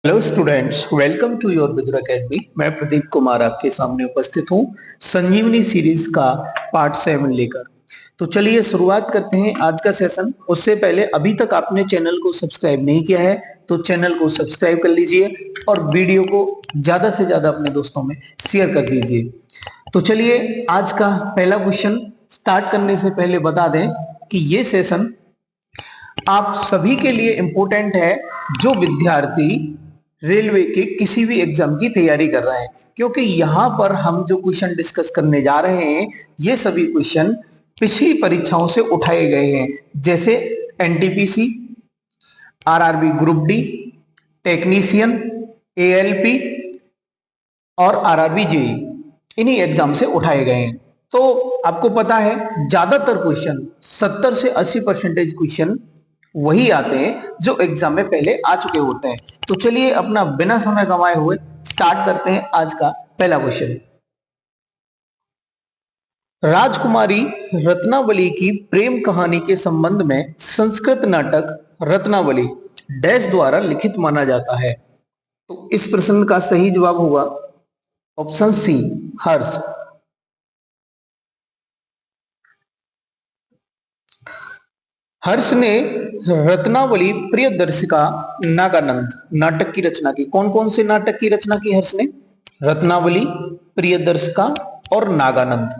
Hello students, welcome to your Vidur Academy. मैं प्रदीप कुमार आपके सामने उपस्थित हूँ संजीवनी सीरीज का पार्ट 7 लेकर। तो चलिए शुरुआत करते हैं आज का सेशन। उससे पहले अभी तक आपने चैनल को सब्सक्राइब नहीं किया है तो चैनल को सब्सक्राइब कर लीजिए और वीडियो को ज्यादा से ज्यादा अपने दोस्तों में शेयर कर दीजिए। तो चलिए आज का पहला क्वेश्चन स्टार्ट करने से पहले बता दें कि ये सेशन आप सभी के लिए इंपॉर्टेंट है जो विद्यार्थी रेलवे के किसी भी एग्जाम की तैयारी कर रहे हैं, क्योंकि यहां पर हम जो क्वेश्चन डिस्कस करने जा रहे हैं ये सभी क्वेश्चन पिछली परीक्षाओं से उठाए गए हैं, जैसे NTPC, RRB group D, technician, ALP और आरआरबी जेई, इन्हीं एग्जाम से उठाए गए हैं। तो आपको पता है ज्यादातर क्वेश्चन 70 से 80% क्वेश्चन वही आते हैं जो एग्जाम में पहले आ चुके होते हैं। तो चलिए अपना बिना समय गंवाए हुए स्टार्ट करते हैं आज का पहला क्वेश्चन। राजकुमारी रत्नावली की प्रेम कहानी के संबंध में संस्कृत नाटक रत्नावली डैश द्वारा लिखित माना जाता है। तो इस प्रश्न का सही जवाब होगा ऑप्शन सी, हर्ष। हर्ष ने रत्नावली प्रियदर्शिका नागानंद नाटक की रचना की। कौन कौन से नाटक की रचना की हर्ष ने? रत्नावली, प्रियदर्शिका और नागानंद।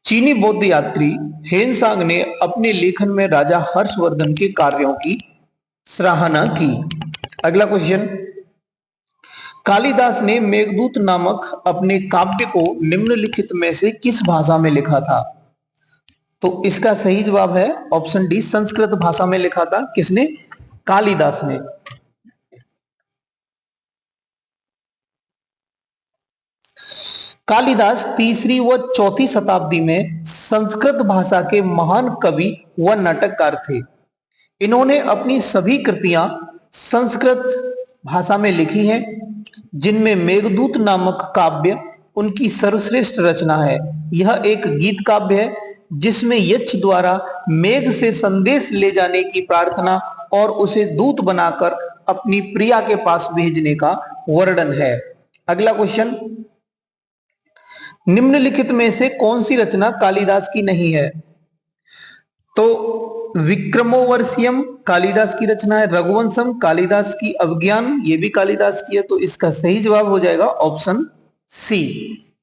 चीनी बौद्ध यात्री हेनसांग ने अपने लेखन में राजा हर्षवर्धन के कार्यों की सराहना की। अगला क्वेश्चन, कालिदास ने मेघदूत नामक अपने काव्य को निम्नलिखित में से किस भाषा में लिखा था? तो इसका सही जवाब है ऑप्शन डी, संस्कृत भाषा में लिखा था। किसने? कालिदास ने। कालिदास तीसरी व चौथी शताब्दी में संस्कृत भाषा के महान कवि व नाटककार थे। इन्होंने अपनी सभी कृतियां संस्कृत भाषा में लिखी हैं, जिनमें मेघदूत नामक काव्य उनकी सर्वश्रेष्ठ रचना है। यह एक गीत काव्य है जिसमें यक्ष द्वारा मेघ से संदेश ले जाने की प्रार्थना और उसे दूत बनाकर अपनी प्रिया के पास भेजने का वर्णन है। अगला क्वेश्चन, निम्नलिखित में से कौन सी रचना कालिदास की नहीं है? तो विक्रमोर्वशीयम कालिदास की रचना है, रघुवंशम कालिदास की, अभिज्ञान ये भी कालिदास की है। तो इसका सही जवाब हो जाएगा ऑप्शन सी।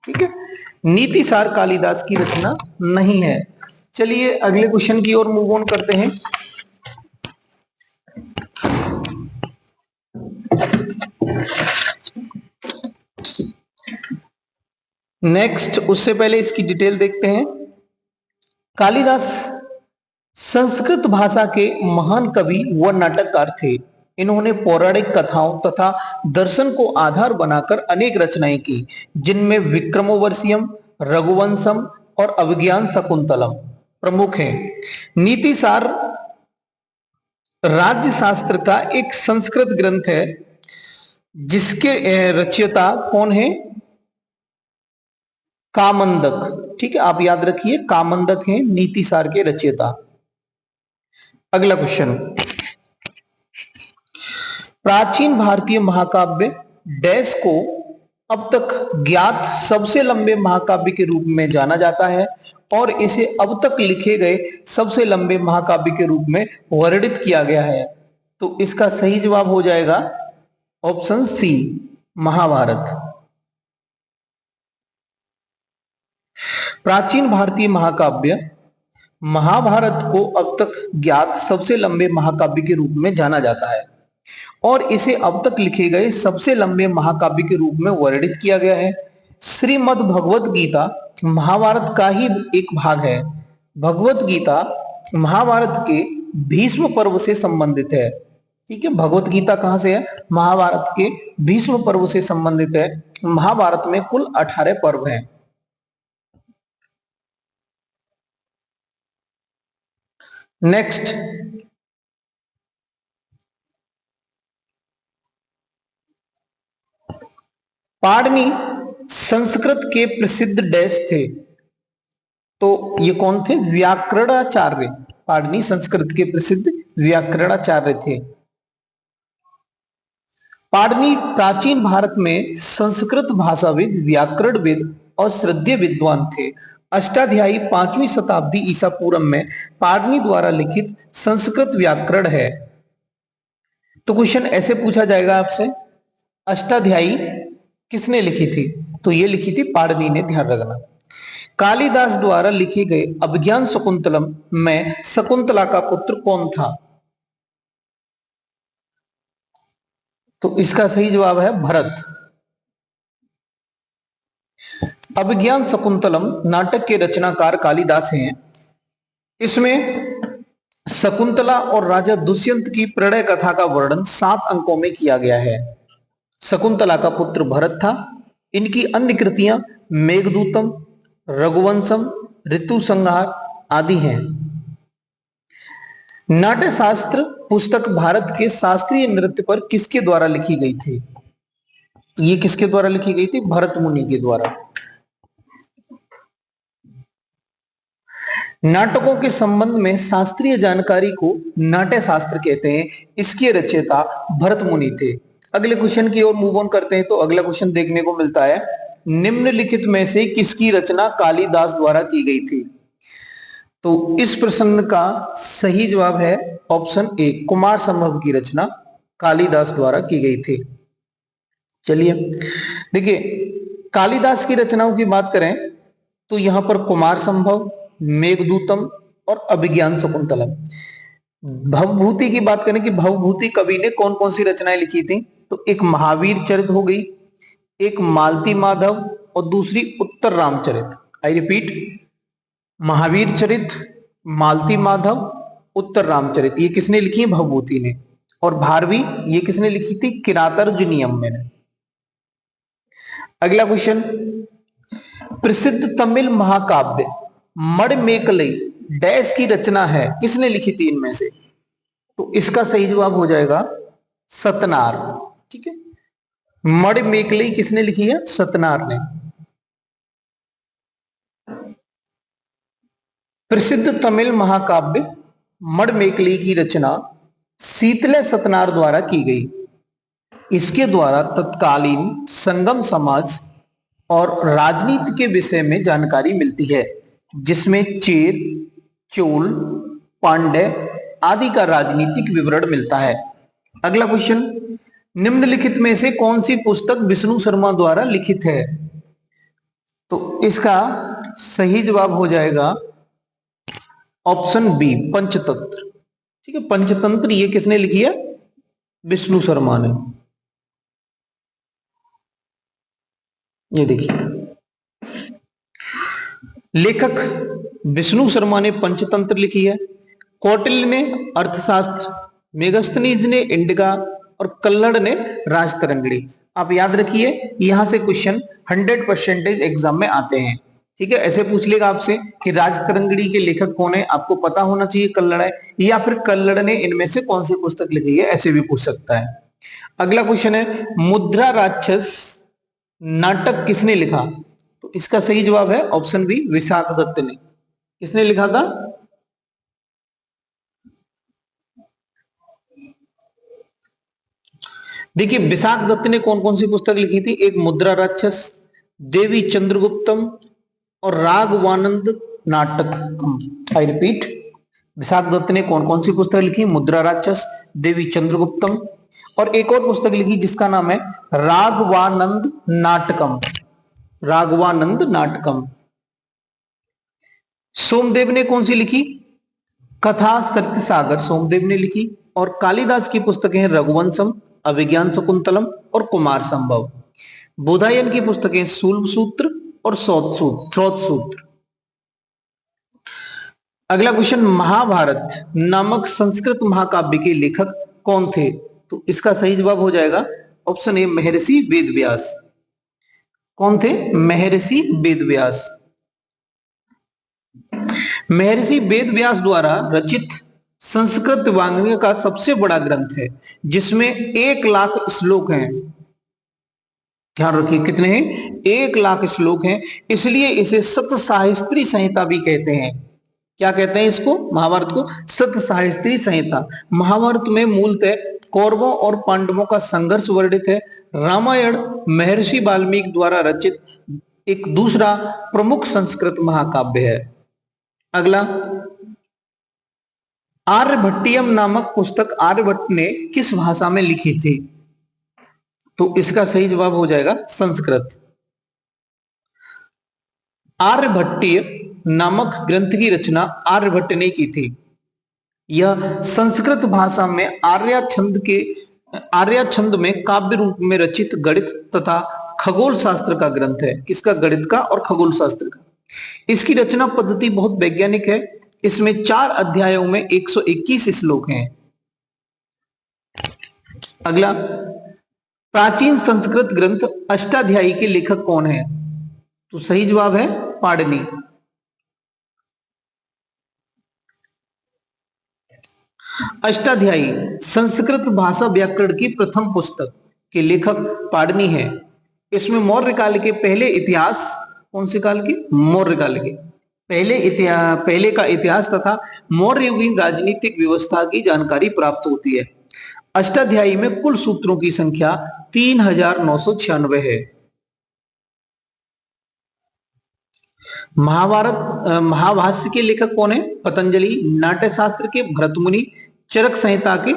ठीक है, नीतिसार कालिदास की रचना नहीं है। चलिए अगले क्वेश्चन की ओर मूव ऑन करते हैं। नेक्स्ट, उससे पहले इसकी डिटेल देखते हैं। कालिदास संस्कृत भाषा के महान कवि व नाटककार थे। इन्होंने पौराणिक कथाओं तथा दर्शन को आधार बनाकर अनेक रचनाएं की, जिनमें विक्रमोर्वशीयम, रघुवंशम और अभिज्ञान शकुंतलम प्रमुख हैं। नीतिसार राज्य शास्त्र का एक संस्कृत ग्रंथ है, जिसके रचयिता कौन है? कामंदक। ठीक है, आप याद रखिए कामंदक हैं नीतिसार के रचयिता। अगला क्वेश्चन, प्राचीन भारतीय महाकाव्य डैश को अब तक ज्ञात सबसे लंबे महाकाव्य के रूप में जाना जाता है और इसे अब तक लिखे गए सबसे लंबे महाकाव्य के रूप में वर्णित किया गया है। तो इसका सही जवाब हो जाएगा ऑप्शन सी, महाभारत। प्राचीन भारतीय महाकाव्य महाभारत को अब तक ज्ञात सबसे लंबे महाकाव्य के रूप में जाना जाता है और इसे अब तक लिखे गए सबसे लंबे महाकाव्य के रूप में वर्णित किया गया है। श्रीमद् भगवत गीता महाभारत का ही एक भाग है। भगवत गीता महाभारत के भीष्म पर्व से संबंधित है। ठीक है, भगवत गीता कहां से है? महाभारत के भीष्म पर्व से संबंधित है। महाभारत में कुल 18 पर्व हैं। नेक्स्ट, पाणिनि संस्कृत के प्रसिद्ध डैश थे। तो ये कौन थे? व्याकरणाचार्य। पाणिनि संस्कृत के प्रसिद्ध व्याकरणाचार्य थे। पाणिनि प्राचीन भारत में संस्कृत भाषाविद, व्याकरणविद और श्रद्धेय विद्वान थे। अष्टाध्यायी 5वीं शताब्दी ईसा पूर्व में पाणिनि द्वारा लिखित संस्कृत व्याकरण है। तो क्वेश्चन ऐसे पूछा जाएगा आपसे, अष्टाध्यायी किसने लिखी थी? तो ये लिखी थी पाणिनि ने, ध्यान रखना। कालिदास द्वारा लिखे गए अभिज्ञान शकुंतलम में शकुंतला का पुत्र कौन था? तो इसका सही जवाब है भरत। अभिज्ञान शकुंतलम नाटक के रचनाकार कालिदास हैं। इसमें शकुंतला और राजा दुष्यंत की प्रणय कथा का वर्णन 7 अंकों में किया गया है। शकुंतला का पुत्र भरत था। इनकी अन्य कृतियां मेघदूतम, रघुवंशम, ऋतु संहार आदि हैं। नाट्य शास्त्र पुस्तक भारत के शास्त्रीय नृत्य पर किसके द्वारा लिखी गई थी? ये किसके द्वारा लिखी गई थी? भरत मुनि के द्वारा। नाटकों के संबंध में शास्त्रीय जानकारी को नाट्य शास्त्र कहते हैं। इसके रचयिता भरत मुनि थे। अगले क्वेश्चन की ओर मूव ऑन करते हैं। तो अगला क्वेश्चन देखने को मिलता है, निम्नलिखित में से किसकी रचना कालिदास द्वारा की गई थी? तो इस प्रश्न का सही जवाब है ऑप्शन ए, कुमार संभव की रचना कालिदास द्वारा की गई थी। चलिए देखिए, कालिदास की रचनाओं की बात करें तो यहां पर कुमार संभव, मेघदूतम और अभिज्ञान शकुंतलम। भवभूति की बात करें कि भवभूति कवि ने कौन कौन सी रचनाएं लिखी थी? तो एक महावीर चरित हो गई, एक मालती माधव और दूसरी उत्तर रामचरित। आई रिपीट, महावीर चरित, मालती माधव, उत्तर रामचरित, ये किसने लिखी है? भवभूति ने। और भारवी ये किसने लिखी थी? किरातार्जुनीयम में। अगला क्वेश्चन, प्रसिद्ध तमिल महाकाव्य मणिमेखलाई डैश की रचना है, किसने लिखी थी इनमें से? तो इसका सही जवाब हो जाएगा सतनार। ठीक है, मणिमेखलाई किसने लिखी है? सतनार ने। प्रसिद्ध तमिल महाकाव्य मणिमेखलाई की रचना शीतले सतनार द्वारा की गई। इसके द्वारा तत्कालीन संगम समाज और राजनीति के विषय में जानकारी मिलती है, जिसमें चेर, चोल, पांड्य आदि का राजनीतिक विवरण मिलता है। अगला क्वेश्चन, निम्नलिखित में से कौन सी पुस्तक विष्णु शर्मा द्वारा लिखित है? तो इसका सही जवाब हो जाएगा ऑप्शन बी, पंचतंत्र। ठीक है, पंचतंत्र ये किसने लिखी है? विष्णु शर्मा ने। ये देखिए, लेखक विष्णु शर्मा ने पंचतंत्र लिखी है। कौटिल्य ने अर्थशास्त्र, मेगस्थनीज ने इंडिका और कल्लड़ ने राजतरंगिणी। आप याद रखिए, यहां से क्वेश्चन 100% एग्जाम में आते हैं। ठीक है, ऐसे पूछ लेगा आपसे कि राजतरंगिणी के लेखक कौन है, आपको पता होना चाहिए कल्लड़ है, या फिर कल्लड़ ने इनमें से कौन सी पुस्तक लिखी है, ऐसे भी पूछ सकता है। अगला क्वेश्चन है, मुद्रा राक्षस नाटक किसने लिखा? तो इसका सही जवाब है ऑप्शन बी, विशाख दत्त ने। किसने लिखा था? देखिए, विशाख दत्त ने कौन कौन सी पुस्तक लिखी थी? एक मुद्रा राक्षस, देवी चंद्रगुप्तम और राघवानंद नाटकम। आई रिपीट, विशाख दत्त ने कौन कौन सी पुस्तक लिखी? मुद्रा राक्षस, देवी चंद्रगुप्तम और एक और पुस्तक लिखी जिसका नाम है राघवानंद नाटकम। राघवानंद नाटकम। सोमदेव ने कौन सी लिखी? कथा सत्य सागर सोमदेव ने लिखी। और कालिदास की पुस्तकें हैं रघुवंशम, अभिज्ञान शकुंतलम और कुमार संभव। बोधायन की पुस्तकें शूल सूत्र और स्रोत सूत्र। अगला क्वेश्चन, महाभारत नामक संस्कृत महाकाव्य के लेखक कौन थे? तो इसका सही जवाब हो जाएगा ऑप्शन ए, महर्षि वेदव्यास। कौन थे? महर्षि वेदव्यास। महर्षि वेदव्यास द्वारा रचित संस्कृत वाङ्मय का सबसे बड़ा ग्रंथ है, जिसमें 1 लाख श्लोक हैं। ध्यान रखिए, कितने हैं? 1 लाख श्लोक हैं, इसलिए इसे सप्तसाहस्त्री संहिता भी कहते हैं। क्या कहते हैं इसको? महाभारत को सत साहित्री संहिता। महाभारत में मूलतः कौरवों और पांडवों का संघर्ष वर्णित है। रामायण महर्षि वाल्मीकि द्वारा रचित एक दूसरा प्रमुख संस्कृत महाकाव्य है। अगला, आर्यभट्टियम नामक पुस्तक आर्यभट्ट ने किस भाषा में लिखी थी? तो इसका सही जवाब हो जाएगा संस्कृत। आर्यभट्टीय नामक ग्रंथ की रचना आर्यभट्ट ने की थी। यह संस्कृत भाषा में आर्या छंद में काव्य रूप में रचित गणित तथा खगोल शास्त्र का ग्रंथ है। किसका? गणित का और खगोल शास्त्र का। इसकी रचना पद्धति बहुत वैज्ञानिक है। इसमें 4 अध्यायों में 121 श्लोक हैं। अगला, प्राचीन संस्कृत ग्रंथ अष्टाध्यायी के लेखक कौन है? तो सही जवाब है पाणिनि। अष्टाध्यायी संस्कृत भाषा व्याकरण की प्रथम पुस्तक के लेखक पाणिनि है। इसमें मौर्य काल के पहले इतिहास, कौन से काल के? मौर्य काल के पहले का इतिहास तथा मौर्ययुगीन राजनीतिक व्यवस्था की जानकारी प्राप्त होती है। अष्टाध्यायी में कुल सूत्रों की संख्या 3996 है। महाभाष्य के लेखक कौन है? पतंजलि। नाट्य शास्त्र के भरतमुनि। चरक संहिता के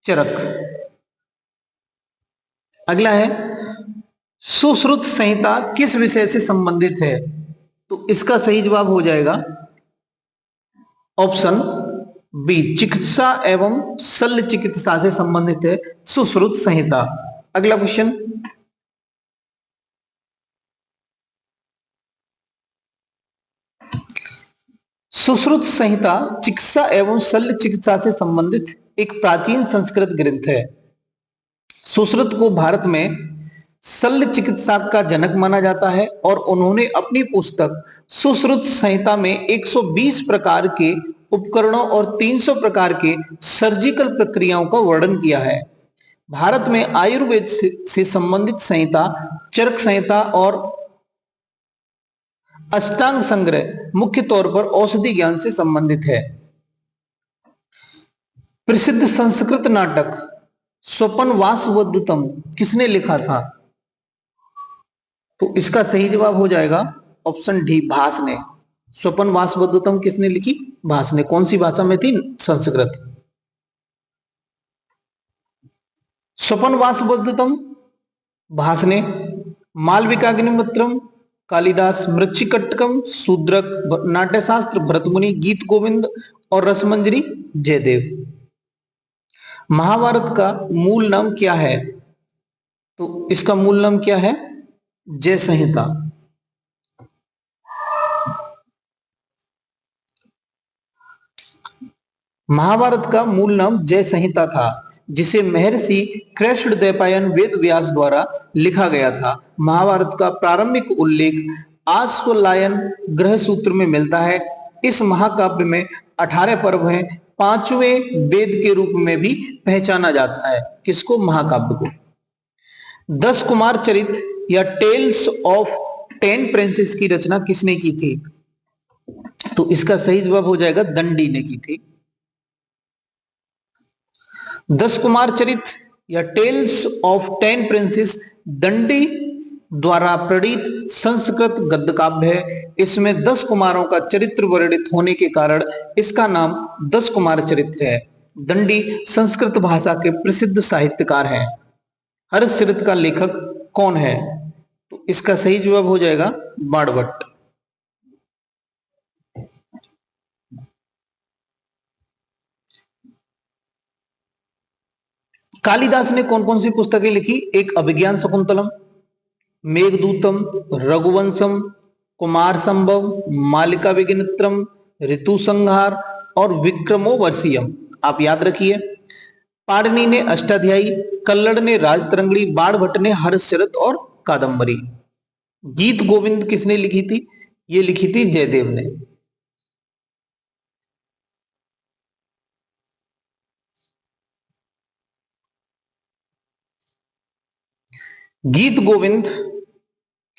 चरक। अगला है, सुश्रुत संहिता किस विषय से संबंधित है? तो इसका सही जवाब हो जाएगा ऑप्शन बी, चिकित्सा एवं शल्य चिकित्सा से संबंधित है सुश्रुत संहिता। अगला क्वेश्चन, सुश्रुत संहिता चिकित्सा एवं शल्य चिकित्सा से संबंधित एक प्राचीन संस्कृत ग्रंथ है। सुश्रुत को भारत में शल्य चिकित्सा का जनक माना जाता है और उन्होंने अपनी पुस्तक सुश्रुत संहिता में 120 प्रकार के उपकरणों और 300 प्रकार के सर्जिकल प्रक्रियाओं का वर्णन किया है। भारत में आयुर्वेद से संबंधित संहिता चरक संहिता और अष्टांग संग्रह मुख्य तौर पर औषधि ज्ञान से संबंधित है। प्रसिद्ध संस्कृत नाटक स्वपन वासवदत्तम किसने लिखा था? तो इसका सही जवाब हो जाएगा ऑप्शन डी, भास ने। स्वपन वासवदत्तम किसने लिखी? भास ने। कौन सी भाषा में थी? संस्कृत। स्वपन वासवदत्तम भास ने। मालविकाग्निमित्रम कालिदास, मृच्छिकट्टकम शूद्रक, नाट्यशास्त्र भरतमुनि, गीत गोविंद और रसमंजरी जयदेव। महाभारत का मूल नाम क्या है? तो इसका मूल नाम क्या है? जय संहिता। महाभारत का मूल नाम जय संहिता था, जिसे महर्षि कृष्णद्वैपायन वेद व्यास द्वारा लिखा गया था। महाभारत का प्रारंभिक उल्लेख आश्वलायन ग्रह सूत्र में मिलता है। इस महाकाव्य में 18 पर्व हैं। 5वें वेद के रूप में भी पहचाना जाता है। किसको? महाकाव्य को। 10 कुमार चरित या टेल्स ऑफ 10 प्रिंसेस की रचना किसने की थी? तो इसका सही जवाब हो जाएगा दंडी ने की थी। 10 कुमार चरित या टेल्स ऑफ 10 प्रिंसेस दंडी द्वारा प्रणीत संस्कृत गद्य काव्य है। इसमें 10 कुमारों का चरित्र वर्णित होने के कारण इसका नाम 10 कुमार चरित्र है। दंडी संस्कृत भाषा के प्रसिद्ध साहित्यकार हैं। हर्षचरित का लेखक कौन है? तो इसका सही जवाब हो जाएगा बाणभट्ट। कालिदास ने कौन कौन सी पुस्तकें लिखी? एक अभिज्ञान शकुंतलम, मेघदूतम, रघुवंशम, कुमार संभव, मालिका विघ्नित्रम, ऋतु संहार और विक्रमोर्वशीयम। आप याद रखिए। पाणिनि ने अष्टाध्यायी, कल्लड़ ने राजतरंगिणी, बाणभट्ट ने हर्षचरित और कादंबरी। गीत गोविंद किसने लिखी थी? ये लिखी थी जयदेव ने। गीत गोविंद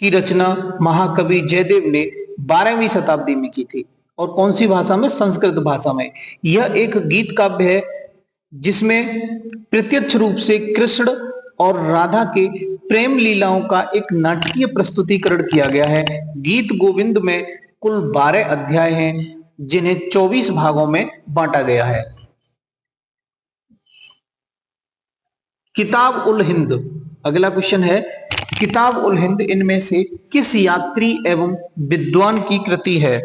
की रचना महाकवि जयदेव ने 12वीं शताब्दी में की थी। और कौन सी भाषा में? संस्कृत भाषा में। यह एक गीत काव्य है जिसमें प्रत्यक्ष रूप से कृष्ण और राधा के प्रेम लीलाओं का एक नाटकीय प्रस्तुतिकरण किया गया है। गीत गोविंद में कुल 12 अध्याय हैं जिन्हें 24 भागों में बांटा गया है। किताब उल हिंद, अगला क्वेश्चन है, किताब उल हिंद इनमें से किस यात्री एवं विद्वान की कृति है?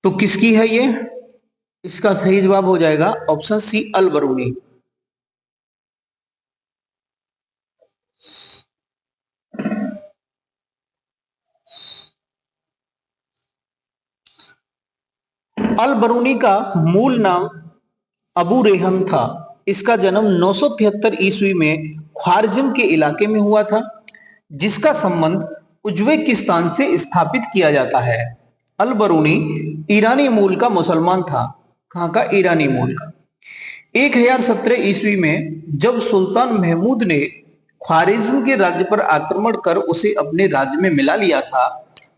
तो किसकी है ये? इसका सही जवाब हो जाएगा ऑप्शन सी, अल बरूनी। अल बरूनी का मूल नाम अबू रेहम था। इसका जन्म 973 ईस्वी में ख्वारिज्म के इलाके में हुआ था, जिसका संबंध उज्बेकिस्तान से स्थापित किया जाता है। अल बरूनी ईरानी मूल का मुसलमान था। कहां का? ईरानी मूल का। 1017 ईस्वी में जब सुल्तान महमूद ने ख्वारिज्म के राज्य पर आक्रमण कर उसे अपने राज्य में मिला लिया था,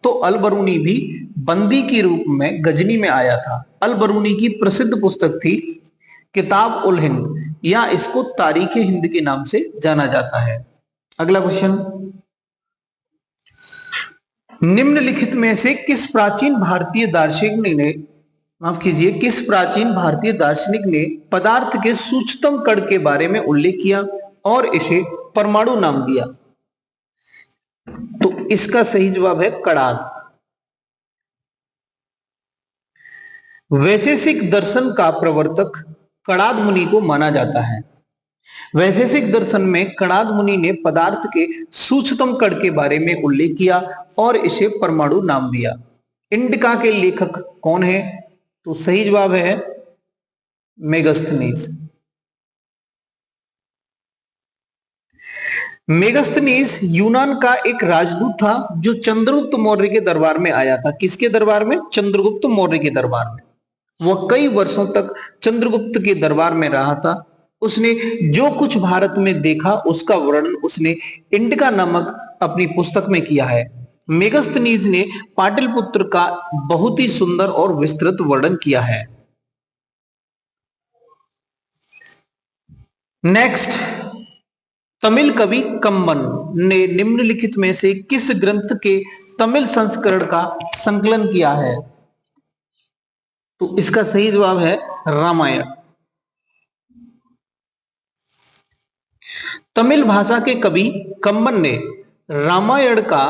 तो अल बरूनी भी बंदी के रूप में गजनी में आया था। अल बरूनी की प्रसिद्ध पुस्तक थी किताब उल हिंद, या इसको तारीख हिंद के नाम से जाना जाता है। अगला क्वेश्चन, निम्नलिखित में से किस प्राचीन भारतीय दार्शनिक ने, माफ कीजिए, किस प्राचीन भारतीय दार्शनिक ने पदार्थ के सूक्ष्मतम कण के बारे में उल्लेख किया और इसे परमाणु नाम दिया? तो इसका सही जवाब है कणाद। वैशेषिक दर्शन का प्रवर्तक कणाद मुनि को माना जाता है। वैशेषिक दर्शन में कणाद मुनि ने पदार्थ के सूक्ष्मतम कण के बारे में उल्लेख किया और इसे परमाणु नाम दिया। इंडिका के लेखक कौन है? तो सही जवाब है मेगास्थनीज। मेगास्थनीज यूनान का एक राजदूत था जो चंद्रगुप्त मौर्य के दरबार में आया था। किसके दरबार में? चंद्रगुप्त मौर्य के दरबार में। वह कई वर्षों तक चंद्रगुप्त के दरबार में रहा था। उसने जो कुछ भारत में देखा उसका वर्णन उसने इंडिका नामक अपनी पुस्तक में किया है। मेगास्थनीज ने पाटलिपुत्र का बहुत ही सुंदर और विस्तृत वर्णन किया है। नेक्स्ट, तमिल कवि कम्बन ने निम्नलिखित में से किस ग्रंथ के तमिल संस्करण का संकलन किया है? तो इसका सही जवाब है रामायण। तमिल भाषा के कवि कम्बन ने रामायण का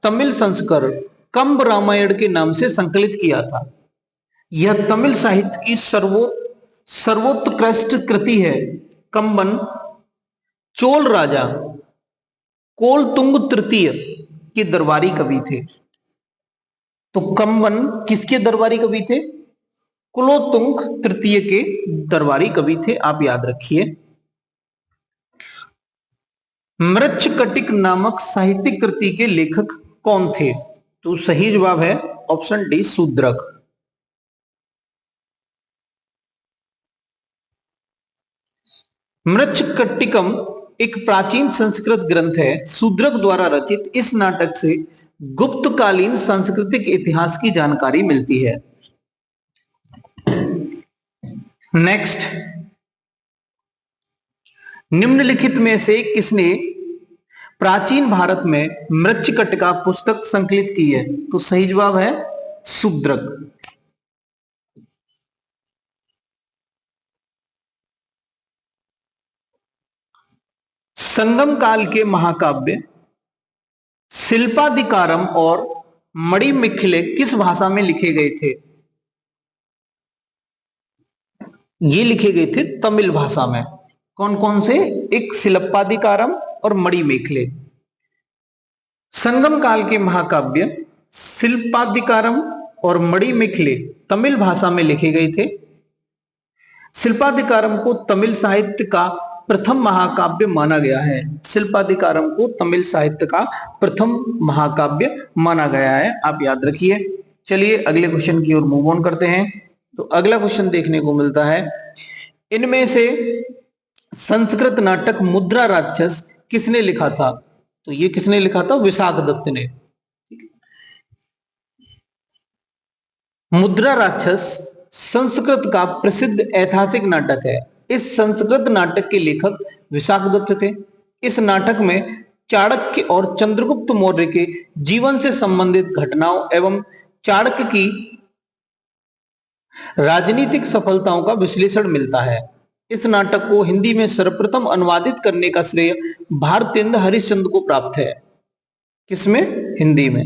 तमिल संस्करण कंब रामायण के नाम से संकलित किया था। यह तमिल साहित्य की सर्वोत्कृष्ट कृति है। कम्बन चोल राजा कोलतुंग तृतीय के दरबारी कवि थे। तो कम्बन किसके दरबारी कवि थे? कुलोतुंग तृतीय के दरबारी कवि थे, आप याद रखिए। मृच्छकटिक नामक साहित्यिक कृति के लेखक कौन थे? तो सही जवाब है ऑप्शन डी, शूद्रक। मृच्छकटिकम एक प्राचीन संस्कृत ग्रंथ है। शूद्रक द्वारा रचित इस नाटक से गुप्तकालीन सांस्कृतिक इतिहास की जानकारी मिलती है। नेक्स्ट, निम्नलिखित में से किसने प्राचीन भारत में मृच्छकटिका पुस्तक संकलित की है? तो सही जवाब है शूद्रक। संगम काल के महाकाव्य शिल्पाधिकारम और मणिमेखले किस भाषा में लिखे गए थे? ये लिखे गए थे तमिल भाषा में। कौन कौन से? एक शिल्पाधिकारम और मणिमेखले। संगम काल के महाकाव्य शिल्पाधिकारम और मणिमेखले तमिल भाषा में लिखे गए थे। शिल्पाधिकारम को तमिल साहित्य का प्रथम महाकाव्य माना गया है। शिल्पाधिकारम को तमिल साहित्य का प्रथम महाकाव्य माना गया है, आप याद रखिए। चलिए अगले क्वेश्चन की ओर मूव ऑन करते हैं। तो अगला क्वेश्चन देखने को मिलता है, इनमें से संस्कृत नाटक मुद्रा राक्षस किसने लिखा था? तो ये किसने लिखा था? विशाख दत्त ने। मुद्रा राक्षस संस्कृत का प्रसिद्ध ऐतिहासिक नाटक है। इस संस्कृत नाटक के लेखक विशाखदत्त थे। इस नाटक में चाणक्य और चंद्रगुप्त मौर्य के जीवन से संबंधित घटनाओं एवं चाणक्य की राजनीतिक सफलताओं का विश्लेषण मिलता है। इस नाटक को हिंदी में सर्वप्रथम अनुवादित करने का श्रेय भारतेंद्र हरिश्चंद्र को प्राप्त है। किसमें? हिंदी में।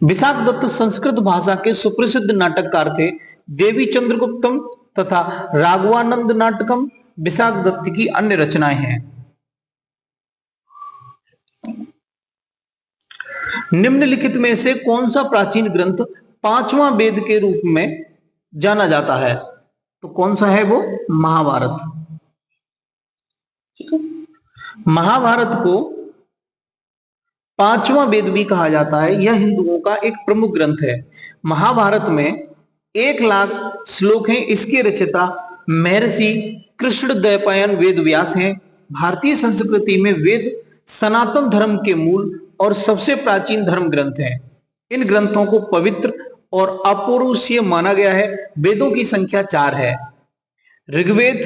विशाखदत्त संस्कृत भाषा के सुप्रसिद्ध नाटककार थे। देवी चंद्रगुप्तम तथा राघवानंद नाटकम विशाखदत्त की अन्य रचनाएं हैं। निम्नलिखित में से कौन सा प्राचीन ग्रंथ पांचवा वेद के रूप में जाना जाता है? तो कौन सा है वो? महाभारत। ठीक है, महाभारत को पांचवा वेद भी कहा जाता है। यह हिंदुओं का एक प्रमुख ग्रंथ है। महाभारत में 1,00,000 श्लोक हैं। इसके रचयिता महर्षि कृष्णद्वैपायन वेद व्यास हैं। भारतीय संस्कृति में वेद सनातन धर्म के मूल और सबसे प्राचीन धर्म ग्रंथ हैं। इन ग्रंथों को पवित्र और अपौरुषीय माना गया है। वेदों की संख्या 4 है: ऋग्वेद,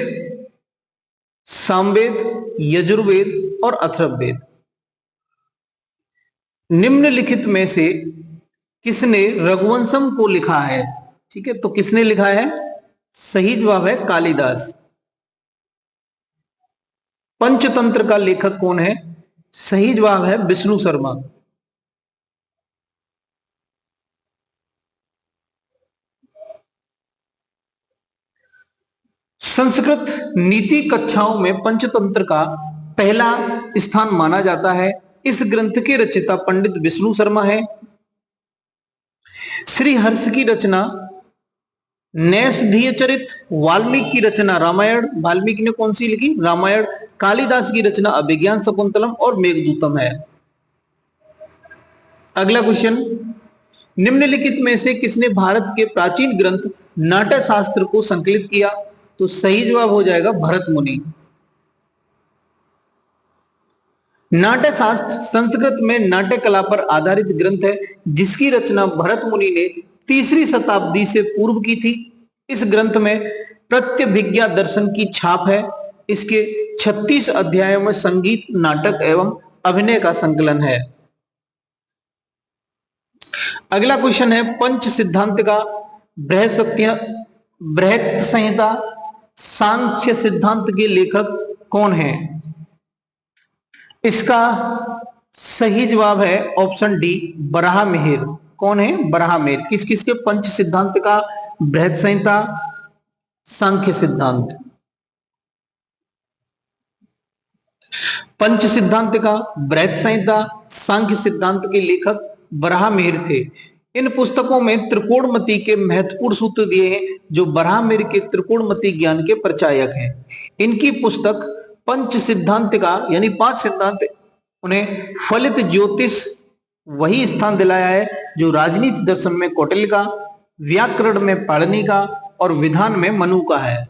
सामवेद, यजुर्वेद और अथर्ववेद। निम्नलिखित में से किसने रघुवंशम को लिखा है? ठीक है, तो किसने लिखा है? सही जवाब है कालिदास। पंचतंत्र का लेखक कौन है? सही जवाब है विष्णु शर्मा। संस्कृत नीति कक्षाओं में पंचतंत्र का पहला स्थान माना जाता है। इस ग्रंथ के रचयिता पंडित विष्णु शर्मा है। श्री हर्ष की रचना नैषधीय चरित, वाल्मीकि की रचना रामायण, वाल्मीकि ने कौन सी लिखी? रामायण। कालिदास की रचना अभिज्ञान शाकुंतलम और मेघदूतम है। अगला क्वेश्चन, निम्नलिखित में से किसने भारत के प्राचीन ग्रंथ नाट्य शास्त्र को संकलित किया? तो सही जवाब हो जाएगा भरत मुनि। नाट्य शास्त्र संस्कृत में नाट्य कला पर आधारित ग्रंथ है, जिसकी रचना भरत मुनि ने 3री शताब्दी से पूर्व की थी। इस ग्रंथ में प्रत्यभिज्ञा दर्शन की छाप है। इसके 36 अध्यायों में संगीत, नाटक एवं अभिनय का संकलन है। अगला क्वेश्चन है, पंच सिद्धांत का बृहत संहिता सांख्य सिद्धांत के लेखक कौन है? इसका सही जवाब है ऑप्शन डी, बराहमिहिर। कौन है? बराहमिहिर। किस किस के? पंच सिद्धांत का बृहत संहिता, सांख्य सिद्धांत। पंच सिद्धांत का बृहत संहिता, सांख्य सिद्धांत के लेखक बराहमिहिर थे। इन पुस्तकों में त्रिकोणमिति के महत्वपूर्ण सूत्र दिए हैं, जो बराहमिहिर के त्रिकोणमिति ज्ञान के प्रचायक हैं। इनकी पुस्तक पंच सिद्धांत का यानी 5 सिद्धांत, उन्हें फलित ज्योतिष वही स्थान दिलाया है जो राजनीति दर्शन में कौटिल्य का, व्याकरण में पाणिनि का और विधान में मनु का है।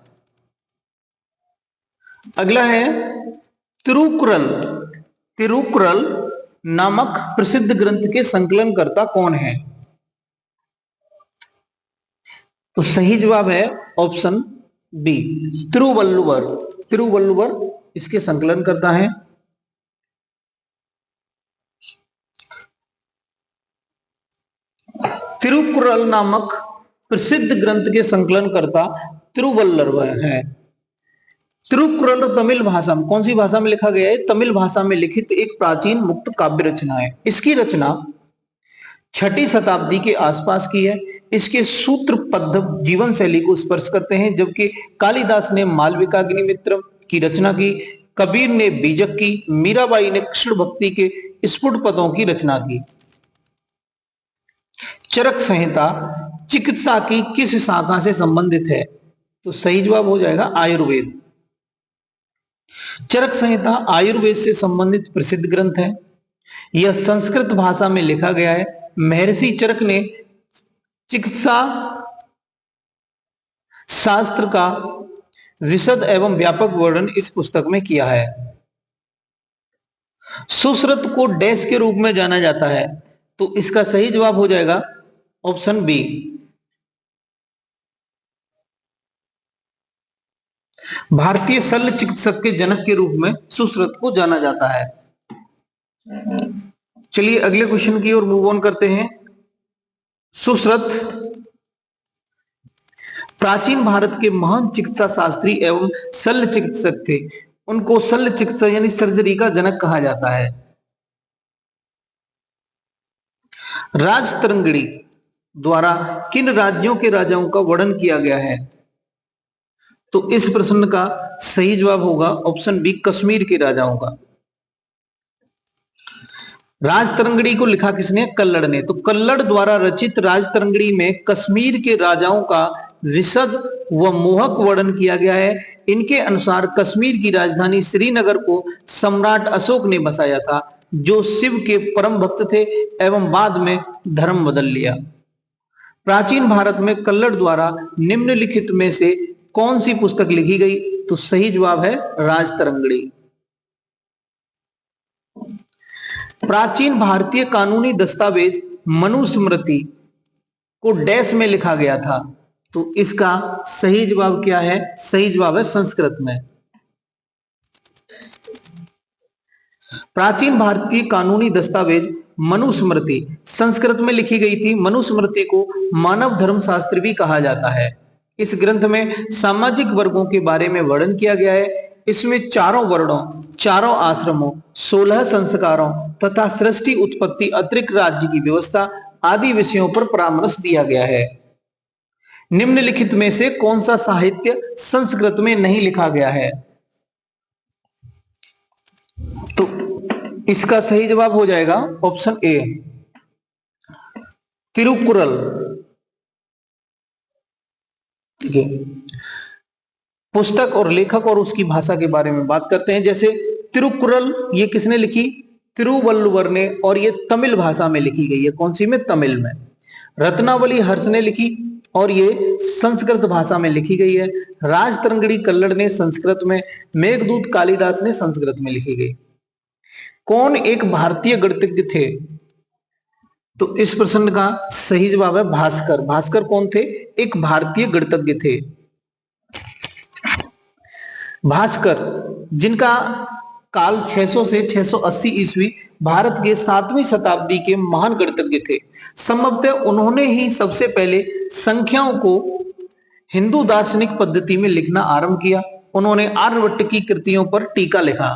अगला है तिरुकुरल। तिरुकुरल नामक प्रसिद्ध ग्रंथ के संकलनकर्ता कौन है? तो सही जवाब है ऑप्शन बी, तिरुवल्लुवर। तिरुवल्लुवर इसके संकलन करता है। तिरुकुरल नामक प्रसिद्ध ग्रंथ के संकलनकर्ता तिरुवल्लुवर है। तिरुकुरल तमिल भाषा में, कौन सी भाषा में लिखा गया है? तमिल भाषा में लिखित एक प्राचीन मुक्त काव्य रचना है। इसकी रचना 6ठी शताब्दी के आसपास की है। इसके सूत्रबद्ध जीवन शैली को स्पर्श करते हैं, जबकि कालिदास ने मालविकाग्निमित्र की रचना की, कबीर ने बीजक की, मीराबाई ने कृष्ण भक्ति के स्फुट पदों की रचना की। चरक संहिता चिकित्सा की किस शाखा से संबंधित है? तो सही जवाब हो जाएगा आयुर्वेद। चरक संहिता आयुर्वेद से संबंधित प्रसिद्ध ग्रंथ है। यह संस्कृत भाषा में लिखा गया है। महर्षि चरक ने चिकित्सा शास्त्र का विशद एवं व्यापक वर्णन इस पुस्तक में किया है। सुश्रुत को डैश के रूप में जाना जाता है, तो इसका सही जवाब हो जाएगा ऑप्शन बी। भारतीय शल्य चिकित्सक के जनक के रूप में सुश्रुत को जाना जाता है। चलिए अगले क्वेश्चन की ओर मूव ऑन करते हैं। सुश्रुत प्राचीन भारत के महान चिकित्सा शास्त्री एवं शल्य चिकित्सक थे। उनको शल्य चिकित्सा यानी सर्जरी का जनक कहा जाता है। राजतरंगिणी द्वारा किन राज्यों के राजाओं का वर्णन किया गया है? तो इस प्रश्न का सही जवाब होगा ऑप्शन बी, कश्मीर के राजाओं का। राजतरंगिणी को लिखा किसने? कल्लड़ ने। तो कल्लड़ द्वारा रचित राजतरंगिणी में कश्मीर के राजाओं का विशद व मोहक वर्णन किया गया है। इनके अनुसार कश्मीर की राजधानी श्रीनगर को सम्राट अशोक ने बसाया था, जो शिव के परम भक्त थे एवं बाद में धर्म बदल लिया। प्राचीन भारत में कल्लड़ द्वारा निम्नलिखित में से कौन सी पुस्तक लिखी गई? तो सही जवाब है राजतरंगिणी। प्राचीन भारतीय कानूनी दस्तावेज मनुस्मृति को डैश में लिखा गया था? तो इसका सही जवाब क्या है? सही जवाब है संस्कृत में। प्राचीन भारतीय कानूनी दस्तावेज मनुस्मृति संस्कृत में लिखी गई थी। मनुस्मृति को मानव धर्म शास्त्र भी कहा जाता है। इस ग्रंथ में सामाजिक वर्गों के बारे में वर्णन किया गया है। इसमें चारों वर्णों, चारों आश्रमों, 16 संस्कारों तथा सृष्टि उत्पत्ति, अतिरिक्त राज्य की व्यवस्था आदि विषयों पर परामर्श दिया गया है। निम्नलिखित में से कौन सा साहित्य संस्कृत में नहीं लिखा गया है? तो इसका सही जवाब हो जाएगा ऑप्शन ए, तिरुकुरल। ठीक है, पुस्तक और लेखक और उसकी भाषा के बारे में बात करते हैं। जैसे तिरुकुरल ये किसने लिखी? तिरुवल्लुवर ने, और ये तमिल भाषा में लिखी गई है। कौन सी में? तमिल में। रत्नावली हर्ष ने लिखी और ये संस्कृत भाषा में लिखी गई है। राजतरंगिणी कल्लड़ ने संस्कृत में, मेघदूत कालिदास ने संस्कृत में लिखी गई। कौन एक भारतीय गणितज्ञ थे? तो इस प्रश्न का सही जवाब है भास्कर। भास्कर कौन थे? एक भारतीय गणितज्ञ थे। भास्कर, जिनका काल 600 से 680 ईस्वी, भारत के 7वीं शताब्दी के महान गणितज्ञ थे। संभवतः उन्होंने ही सबसे पहले संख्याओं को हिंदू दार्शनिक पद्धति में लिखना आरंभ किया। उन्होंने आर्यभट्ट की कृतियों पर टीका लिखा।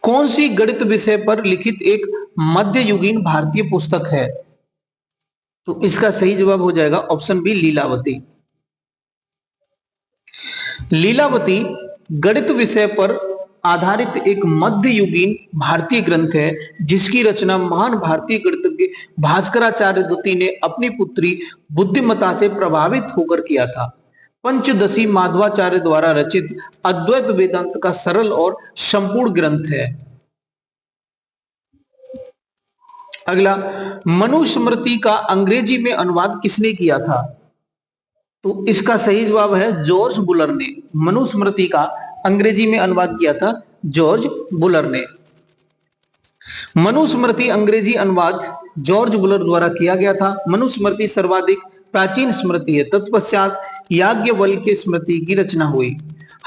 कौन सी गणित विषय पर लिखित एक मध्ययुगीन भारतीय पुस्तक है? तो इसका सही जवाब हो जाएगा ऑप्शन बी, लीलावती। लीलावती गणित विषय पर आधारित एक मध्ययुगीन भारतीय ग्रंथ है, जिसकी रचना महान भारतीय गणितज्ञ भास्कराचार्य द्वितीय ने अपनी पुत्री बुद्धिमता से प्रभावित होकर किया था। पंचदशी माधवाचार्य द्वारा रचित अद्वैत वेदांत का सरल और संपूर्ण ग्रंथ है। अगला, मनुस्मृति का अंग्रेजी में अनुवाद किसने किया था? तो इसका सही जवाब है जॉर्ज बुलर ने। मनुस्मृति का अंग्रेजी में अनुवाद किया था जॉर्ज बुलर ने। मनुस्मृति अंग्रेजी अनुवाद जॉर्ज बुलर द्वारा किया गया था। मनुस्मृति सर्वाधिक प्राचीन स्मृति है। तत्पश्चात याज्ञवल्क्य स्मृति की रचना हुई।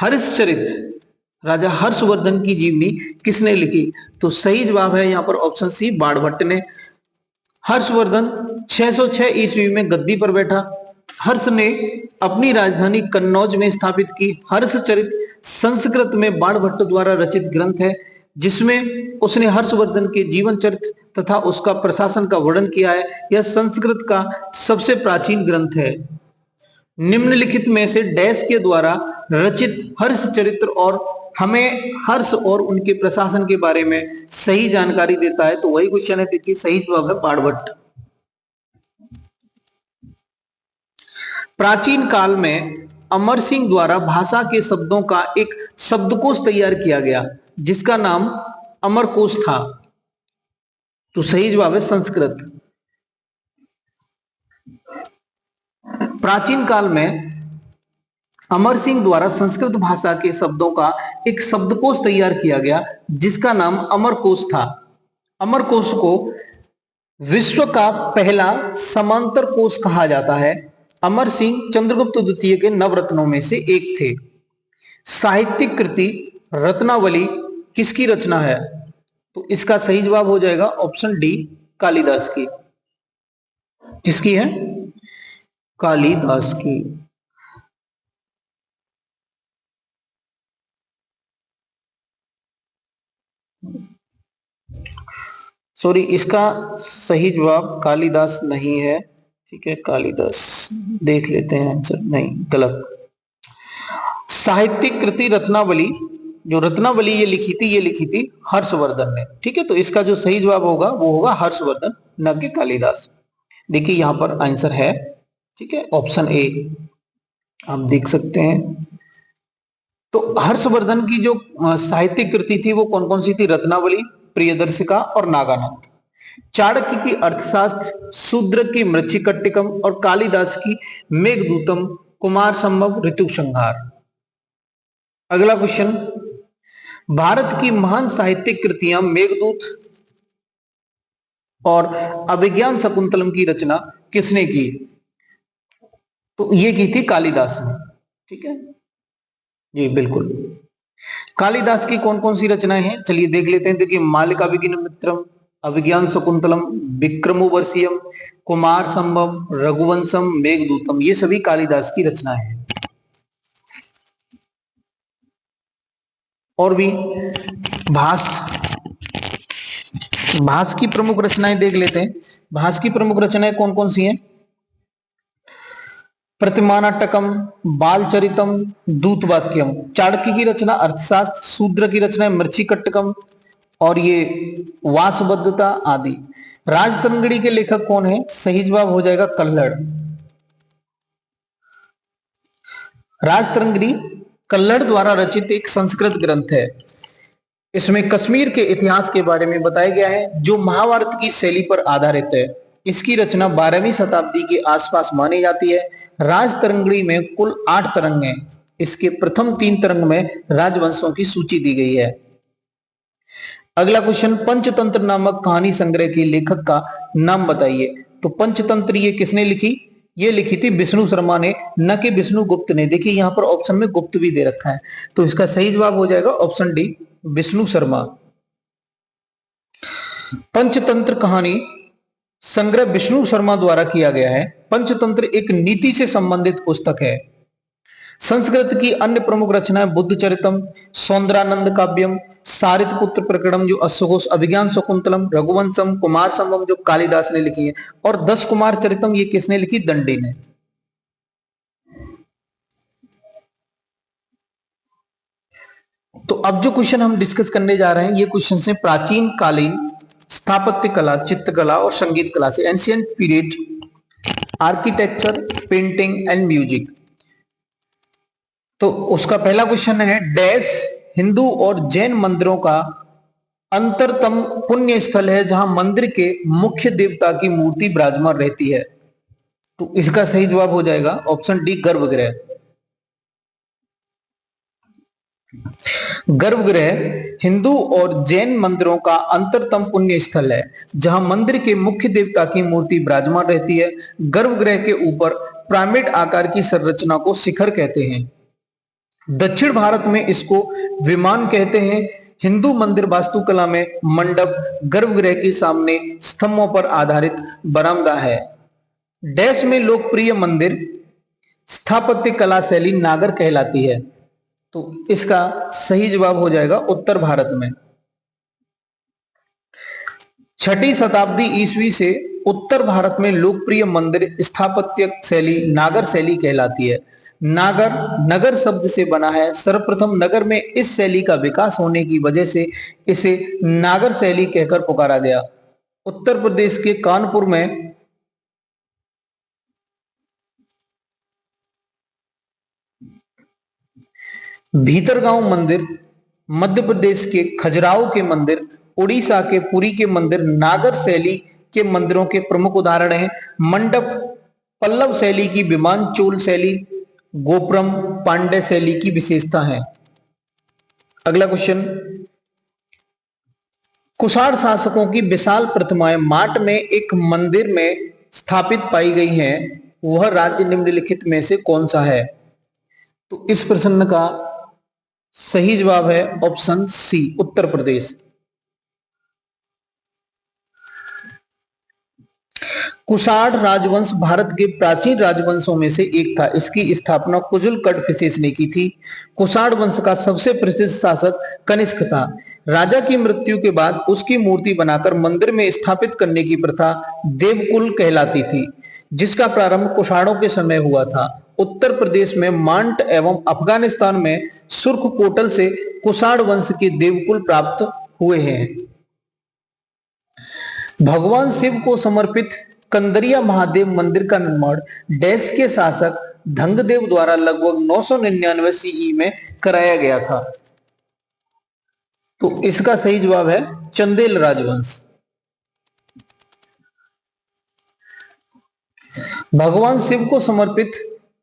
हर्षचरित राजा हर्षवर्धन की जीवनी किसने लिखी? तो सही जवाब है यहाँ पर ऑप्शन सी, बाणभट्ट ने। हर्षवर्धन 606 ईस्वी में गद्दी पर बैठा। हर्ष ने अपनी राजधानी कन्नौज में स्थापित की। हर्षचरित संस्कृत में बाणभट्ट द्वारा रचित ग्रंथ है, जिसमें उसने हर्षवर्धन के जीवन चरित्र तथा उसका प्रशासन का वर्णन किया है। यह संस्कृत का सबसे प्राचीन ग्रंथ है। निम्नलिखित में से डैश के द्वारा रचित हर्षचरित्र और हमें हर्ष और उनके प्रशासन के बारे में सही जानकारी देता है? तो वही क्वेश्चन है। देखिए सही जवाब है बाणभट्ट। प्राचीन काल में अमर सिंह द्वारा भाषा के शब्दों का एक शब्दकोश तैयार किया गया, जिसका नाम अमरकोश था। तो सही जवाब है संस्कृत। प्राचीन काल में अमर सिंह द्वारा संस्कृत भाषा के शब्दों का एक शब्दकोश तैयार किया गया, जिसका नाम अमरकोश था। अमरकोश को विश्व का पहला समांतर कोश कहा जाता है। अमर सिंह चंद्रगुप्त द्वितीय के नवरत्नों में से एक थे। साहित्यिक कृति रत्नावली किसकी रचना है? तो इसका सही जवाब हो जाएगा ऑप्शन डी, कालिदास की। किसकी है? कालिदास की। सॉरी, इसका सही जवाब कालिदास नहीं है। ठीक है, कालिदास देख लेते हैं आंसर। नहीं, गलत। साहित्यिक कृति रत्नावली, जो रत्नावली ये लिखी थी हर्षवर्धन ने। ठीक है, तो इसका जो सही जवाब होगा वो होगा हर्षवर्धन, न कि कालिदास। देखिए यहां पर आंसर है। ठीक है, ऑप्शन ए आप देख सकते हैं। तो हर्षवर्धन की जो साहित्यिक कृति थी वो कौन कौन सी थी? रत्नावली, प्रियदर्शिका और नागानंद। चाणक्य की अर्थशास्त्र, शूद्र की मृच्छकट्टिकम और कालिदास की मेघदूतम, कुमार संभव ऋतुसंहार। अगला क्वेश्चन, भारत की महान साहित्यिक कृतियां मेघदूत और अभिज्ञान शकुंतलम की रचना किसने की? तो ये की थी कालिदास ने। ठीक है जी, बिल्कुल। कालिदास की कौन कौन सी रचनाएं हैं चलिए देख लेते हैं। देखिए, मालिका मित्रम, अभिज्ञान शकुंतलम, विक्रमोर्वशीयम, कुमार संभव, रघुवंशम, मेघदूतम, ये सभी कालिदास की रचनाएं हैं। और भी भास की प्रमुख रचनाएं देख लेते हैं। भास की प्रमुख रचनाएं कौन कौन सी हैं? प्रतिमानाटकम, बालचरितम, दूतवाक्यम। चाणक्य की रचना अर्थशास्त्र, शूद्र की रचना मृच्छकट्टिकम और ये वासबद्धता आदि। राजतरंगिणी के लेखक कौन है? सही जवाब हो जाएगा कल्हड़। राजतरंगिणी कल्हड़ द्वारा रचित एक संस्कृत ग्रंथ है। इसमें कश्मीर के इतिहास के बारे में बताया गया है जो महाभारत की शैली पर आधारित है। इसकी रचना 12वीं शताब्दी के आसपास मानी जाती है। राजतरंगिणी में कुल 8 तरंग हैं। इसके प्रथम 3 तरंग में राजवंशों की सूची दी गई है। अगला क्वेश्चन, पंचतंत्र नामक कहानी संग्रह के लेखक का नाम बताइए। तो पंचतंत्र ये किसने लिखी? ये लिखी थी विष्णु शर्मा ने, न कि विष्णु गुप्त ने। देखिए यहां पर ऑप्शन में गुप्त भी दे रखा है, तो इसका सही जवाब हो जाएगा ऑप्शन डी, विष्णु शर्मा। पंचतंत्र कहानी संग्रह विष्णु शर्मा द्वारा किया गया है। पंचतंत्र एक नीति से संबंधित पुस्तक है। संस्कृत की अन्य प्रमुख रचनाएं बुद्धचरितम, सौंदरानंद काव्यम, सारितपुत्र प्रकरणम जो अश्वघोष, अभिज्ञान शकुंतलम, रघुवंशम, कुमार संभवम जो कालिदास ने लिखी है, और 10 कुमार चरितम ये किसने लिखी? दंडी ने। तो अब जो क्वेश्चन हम डिस्कस करने जा रहे हैं ये क्वेश्चन से प्राचीन कालीन स्थापत्य कला, चित्रकला और संगीत कला से, ancient period architecture, painting and music. तो उसका पहला क्वेश्चन है, डैश हिंदू और जैन मंदिरों का अंतरतम पुण्य स्थल है जहां मंदिर के मुख्य देवता की मूर्ति विराजमान रहती है। तो इसका सही जवाब हो जाएगा ऑप्शन डी, गर्भगृह। गर्भगृह हिंदू और जैन मंदिरों का अंतरतम पुण्य स्थल है जहां मंदिर के मुख्य देवता की मूर्ति विराजमान रहती है। गर्भगृह के ऊपर पिरामिड आकार की संरचना को शिखर कहते हैं। दक्षिण भारत में इसको विमान कहते हैं। हिंदू मंदिर वास्तुकला में मंडप गर्भगृह के सामने स्तंभों पर आधारित बरामदा है। डैश में लोकप्रिय मंदिर स्थापत्य कला शैली नागर कहलाती है। तो इसका सही जवाब हो जाएगा उत्तर भारत में। 6ठी शताब्दी ईस्वी से उत्तर भारत में लोकप्रिय मंदिर स्थापत्य शैली नागर शैली कहलाती है। नागर नगर शब्द से बना है। सर्वप्रथम नगर में इस शैली का विकास होने की वजह से इसे नागर शैली कहकर पुकारा गया। उत्तर प्रदेश के कानपुर में भीतरगांव मंदिर, मध्य प्रदेश के खजुराहो के मंदिर, उड़ीसा के पुरी के मंदिर नागर शैली के मंदिरों के प्रमुख उदाहरण हैं। मंडप पल्लव शैली की, विमान चोल शैली, गोपुरम पांड्य शैली की विशेषता है। अगला क्वेश्चन, कुषाण शासकों की विशाल प्रतिमाएं माट में एक मंदिर में स्थापित पाई गई हैं, वह राज्य निम्नलिखित में से कौन सा है? तो इस प्रश्न का सही जवाब है ऑप्शन सी, उत्तर प्रदेश। कुषाण राजवंश भारत के प्राचीन राजवंशों में से एक था। इसकी स्थापना कुजुल कडफिसेस ने की थी। कुषाण वंश का सबसे प्रसिद्ध शासक कनिष्क था। राजा की मृत्यु के बाद उसकी मूर्ति बनाकर मंदिर में स्थापित करने की प्रथा देवकुल कहलाती थी, जिसका प्रारंभ कुषाणों के समय हुआ था। उत्तर प्रदेश में मांट एवं अफगानिस्तान में सुर्खकोटल से कुषाण वंश के देवकुल प्राप्त हुए हैं। भगवान शिव को समर्पित कंदरिया महादेव मंदिर का निर्माण डैश के शासक धंगदेव द्वारा लगभग 999 सीई में कराया गया था। तो इसका सही जवाब है चंदेल राजवंश। भगवान शिव को समर्पित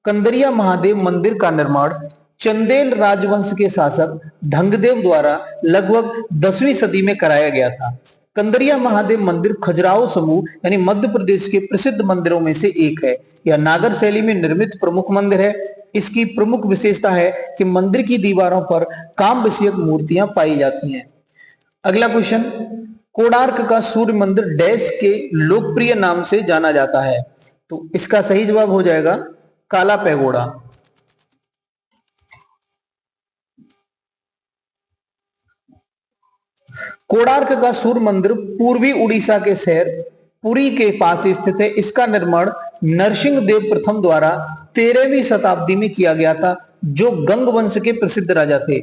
कंदरिया महादेव मंदिर का निर्माण चंदेल राजवंश के शासक धंगदेव द्वारा लगभग 10वीं सदी में कराया गया था। कंदरिया महादेव मंदिर खजुराहो समूह यानी मध्य प्रदेश के प्रसिद्ध मंदिरों में से एक है। यह नागर शैली में निर्मित प्रमुख मंदिर है। इसकी प्रमुख विशेषता है कि मंदिर की दीवारों पर काम विषयक मूर्तियां पाई जाती हैं। अगला क्वेश्चन, कोणार्क का सूर्य मंदिर डैश के लोकप्रिय नाम से जाना जाता है। तो इसका सही जवाब हो जाएगा काला पैगोडा। कोणार्क का सूर्य मंदिर पूर्वी उड़ीसा के शहर पुरी के पास स्थित है। इसका निर्माण नरसिंह देव प्रथम द्वारा 13वीं शताब्दी में किया गया था, जो गंग वंश के प्रसिद्ध राजा थे।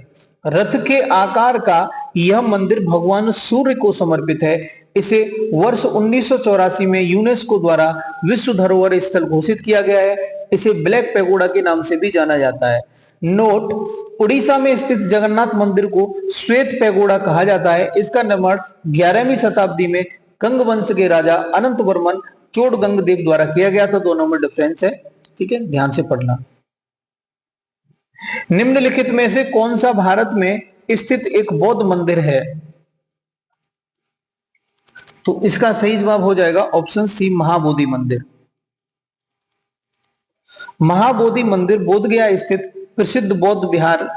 रथ के आकार का यह मंदिर भगवान सूर्य को समर्पित है। इसे वर्ष 1984 में यूनेस्को द्वारा विश्व धरोहर स्थल घोषित किया गया है। इसे ब्लैक पैगोडा के नाम से भी जाना जाता है। नोट, उड़ीसा में स्थित जगन्नाथ मंदिर को श्वेत पैगोडा कहा जाता है। इसका निर्माण 11वीं शताब्दी में गंग वंश के राजा अनंत वर्मन चोड़गंग देव द्वारा किया गया था। दोनों में डिफरेंस है, ठीक है, ध्यान से पढ़ना। निम्नलिखित में से कौन सा भारत में स्थित एक बौद्ध मंदिर है? तो इसका सही जवाब हो जाएगा ऑप्शन सी, महाबोधि मंदिर। महाबोधि मंदिर बोधगया स्थित प्रसिद्ध बौद्ध विहार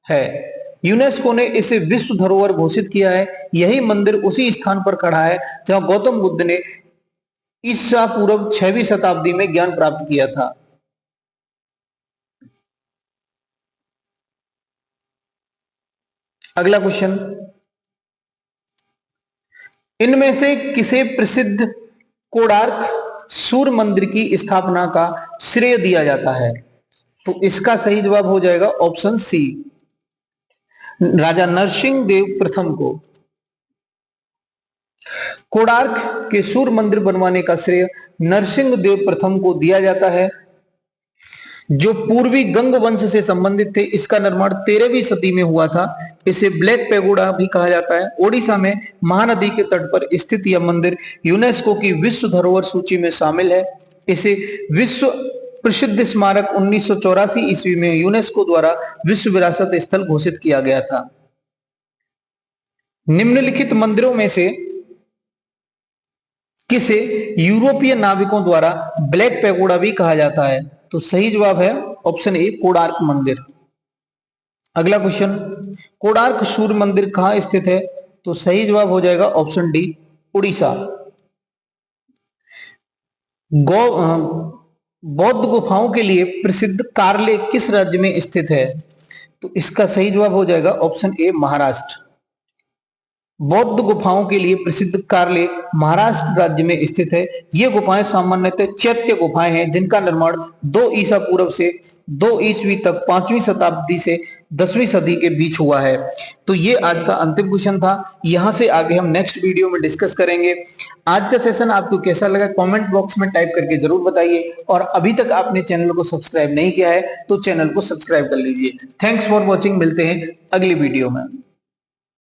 है। यूनेस्को ने इसे विश्व धरोहर घोषित किया है। यही मंदिर उसी स्थान पर खड़ा है जहां गौतम बुद्ध ने ईसा पूर्व 6वीं शताब्दी में ज्ञान प्राप्त किया था। अगला क्वेश्चन, इनमें से किसे प्रसिद्ध कोणार्क सूर्य मंदिर की स्थापना का श्रेय दिया जाता है? तो इसका सही जवाब हो जाएगा ऑप्शन सी, राजा नरसिंह देव प्रथम को। कोणार्क के सूर्य मंदिर बनवाने का श्रेय नरसिंह देव प्रथम को दिया जाता है, जो पूर्वी गंग वंश से संबंधित थे। इसका निर्माण 13वीं सदी में हुआ था। इसे ब्लैक पैगोडा भी कहा जाता है। ओडिशा में महानदी के तट पर स्थित यह मंदिर यूनेस्को की विश्व धरोहर सूची में शामिल है। इसे विश्व प्रसिद्ध स्मारक 1984 ईस्वी में यूनेस्को द्वारा विश्व विरासत स्थल घोषित किया गया था। निम्नलिखित मंदिरों में से किसे यूरोपीय नाविकों द्वारा ब्लैक पैगोडा भी कहा जाता है? तो सही जवाब है ऑप्शन ए, कोणार्क मंदिर। अगला क्वेश्चन, कोणार्क सूर्य मंदिर कहां स्थित है? तो सही जवाब हो जाएगा ऑप्शन डी, उड़ीसा। बौद्ध गुफाओं के लिए प्रसिद्ध कार्ले किस राज्य में स्थित है? तो इसका सही जवाब हो जाएगा ऑप्शन ए, महाराष्ट्र। बौद्ध गुफाओं के लिए प्रसिद्ध कार्ले महाराष्ट्र राज्य में स्थित है। ये गुफाएं सामान्यतः चैत्य गुफाएं हैं, जिनका निर्माण 2 ईसा पूर्व से 2 ईस्वी तक 5वीं शताब्दी से 10वीं सदी के बीच हुआ है। तो ये आज का अंतिम क्वेश्चन था। यहां से आगे हम नेक्स्ट वीडियो में डिस्कस करेंगे। आज का सेशन आपको कैसा लगा कमेंट बॉक्स में टाइप करके जरूर बताइए, और अभी तक आपने चैनल को सब्सक्राइब नहीं किया है तो चैनल को सब्सक्राइब कर लीजिए। थैंक्स फॉर वॉचिंग, मिलते हैं अगली वीडियो में।